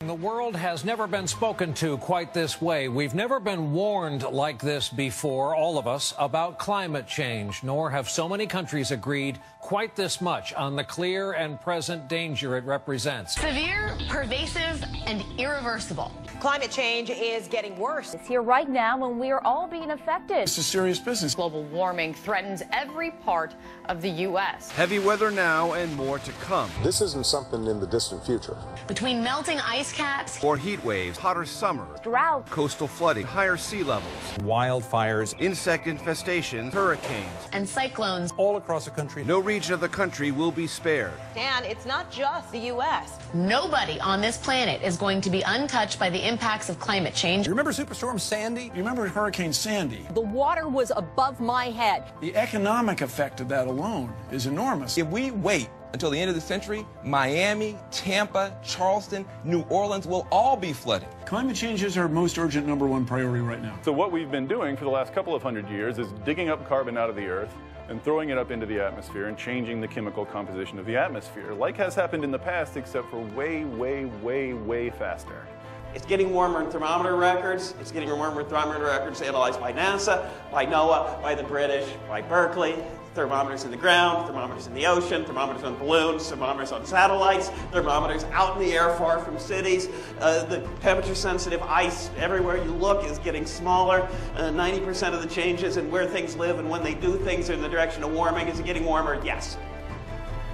The world has never been spoken to quite this way. We've never been warned like this before, all of us, about climate change, nor have so many countries agreed quite this much on the clear and present danger it represents. Severe, pervasive, and irreversible. Climate change is getting worse. It's here right now and we are all being affected. This is serious business. Global warming threatens every part of the U.S. Heavy weather now and more to come. This isn't something in the distant future. Between melting ice caps, Or heat waves, hotter summers, Drought, coastal flooding, higher sea levels, wildfires, insect infestations, hurricanes. and cyclones. all across the country. No region of the country will be spared. And it's not just the U.S. Nobody on this planet is going to be untouched by the impacts of climate change. You remember Superstorm Sandy? You remember Hurricane Sandy? the water was above my head. The economic effect of that alone is enormous. If we wait until the end of the century, Miami, Tampa, Charleston, New Orleans will all be flooded. Climate change is our most urgent #1 priority right now. So what we've been doing for the last couple of hundred years is digging up carbon out of the earth and throwing it up into the atmosphere and changing the chemical composition of the atmosphere, like has happened in the past, except for way, way, way, way faster. It's getting warmer in thermometer records. It's getting warmer in thermometer records analyzed by NASA, by NOAA, by the British, by Berkeley. Thermometers in the ground, thermometers in the ocean, thermometers on balloons, thermometers on satellites, thermometers out in the air far from cities. The temperature-sensitive ice everywhere you look is getting smaller. 90% of the changes in where things live and when they do things in the direction of warming. Is it getting warmer? Yes.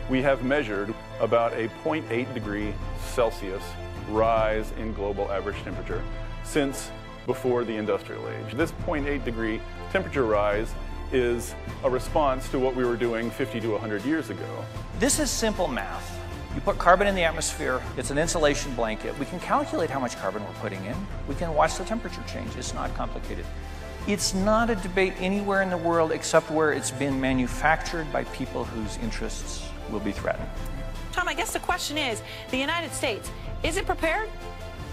We have measured about a 0.8 degree Celsius rise in global average temperature since before the industrial age. This 0.8 degree temperature rise is a response to what we were doing 50 to 100 years ago. This is simple math. You put carbon in the atmosphere, it's an insulation blanket. We can calculate how much carbon we're putting in. We can watch the temperature change. It's not complicated. It's not a debate anywhere in the world except where it's been manufactured by people whose interests will be threatened. Tom, I guess the question is, the United States, is it prepared?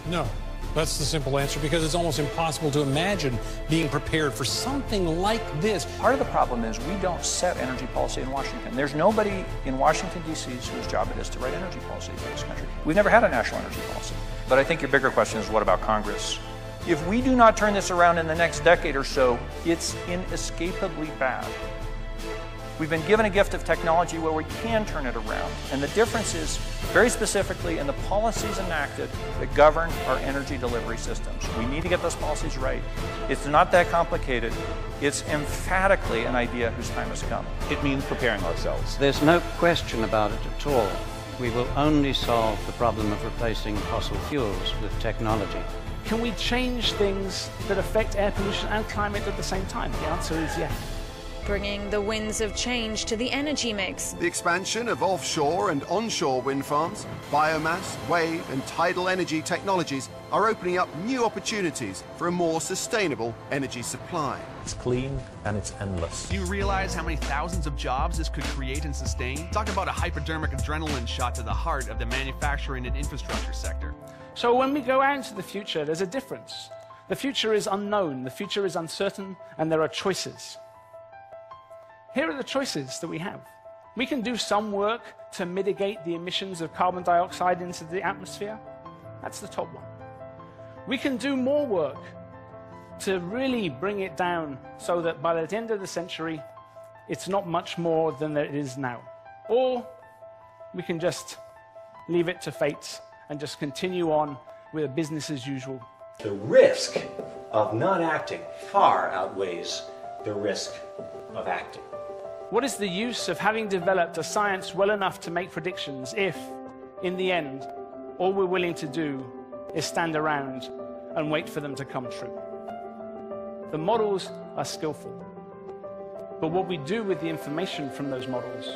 No. That's the simple answer, because it's almost impossible to imagine being prepared for something like this. Part of the problem is we don't set energy policy in Washington. There's nobody in Washington, D.C. whose job it is to write energy policy for this country. We've never had a national energy policy. But I think your bigger question is, what about Congress? If we do not turn this around in the next decade or so, it's inescapably bad. We've been given a gift of technology where we can turn it around. And the difference is very specifically in the policies enacted that govern our energy delivery systems. We need to get those policies right. It's not that complicated. It's emphatically an idea whose time has come. It means preparing ourselves. There's no question about it at all. We will only solve the problem of replacing fossil fuels with technology. Can we change things that affect air pollution and climate at the same time? The answer is yes. Bringing the winds of change to the energy mix. The expansion of offshore and onshore wind farms, biomass, wave and tidal energy technologies are opening up new opportunities for a more sustainable energy supply. It's clean and it's endless. Do you realize how many thousands of jobs this could create and sustain? Talk about a hypodermic adrenaline shot to the heart of the manufacturing and infrastructure sector. So when we go out into the future, there's a difference. The future is unknown, the future is uncertain, and there are choices. Here are the choices that we have. We can do some work to mitigate the emissions of carbon dioxide into the atmosphere. That's the top one. We can do more work to really bring it down so that by the end of the century, it's not much more than it is now. Or we can just leave it to fate and just continue on with a business as usual. The risk of not acting far outweighs the risk of acting. What is the use of having developed a science well enough to make predictions if, in the end, all we're willing to do is stand around and wait for them to come true? The models are skillful, but what we do with the information from those models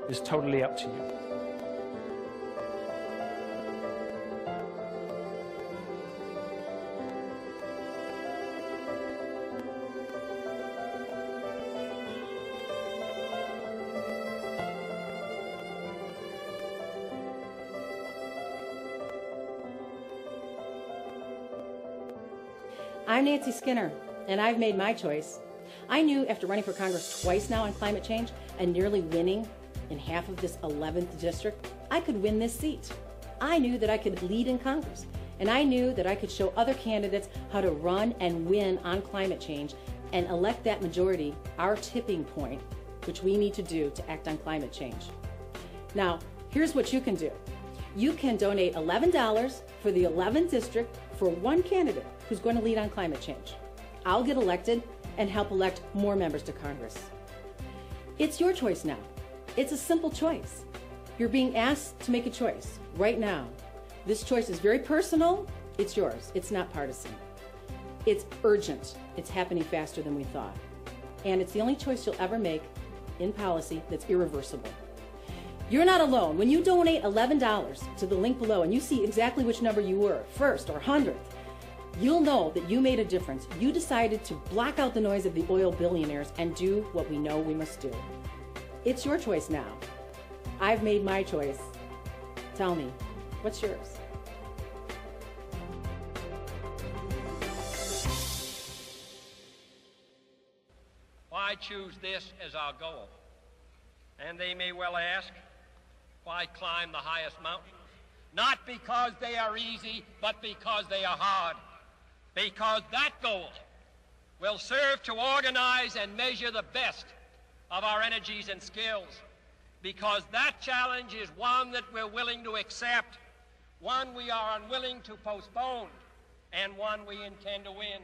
is totally up to you. I'm Nancy Skinner, and I've made my choice. I knew after running for Congress twice now on climate change and nearly winning in half of this 11th district, I could win this seat. I knew that I could lead in Congress, and I knew that I could show other candidates how to run and win on climate change and elect that majority, our tipping point, which we need to do to act on climate change. Now, here's what you can do. You can donate $11 for the 11th district for one candidate who's going to lead on climate change. I'll get elected and help elect more members to Congress. It's your choice now. It's a simple choice. You're being asked to make a choice right now. This choice is very personal. It's yours. It's not partisan. It's urgent. It's happening faster than we thought. And it's the only choice you'll ever make in policy that's irreversible. You're not alone. When you donate $11 to the link below and you see exactly which number you were, first or 100th, you'll know that you made a difference. You decided to block out the noise of the oil billionaires and do what we know we must do. It's your choice now. I've made my choice. Tell me, what's yours? Why choose this as our goal? And they may well ask, why climb the highest mountains? Not because they are easy, but because they are hard. Because that goal will serve to organize and measure the best of our energies and skills. Because that challenge is one that we're willing to accept, one we are unwilling to postpone, and one we intend to win.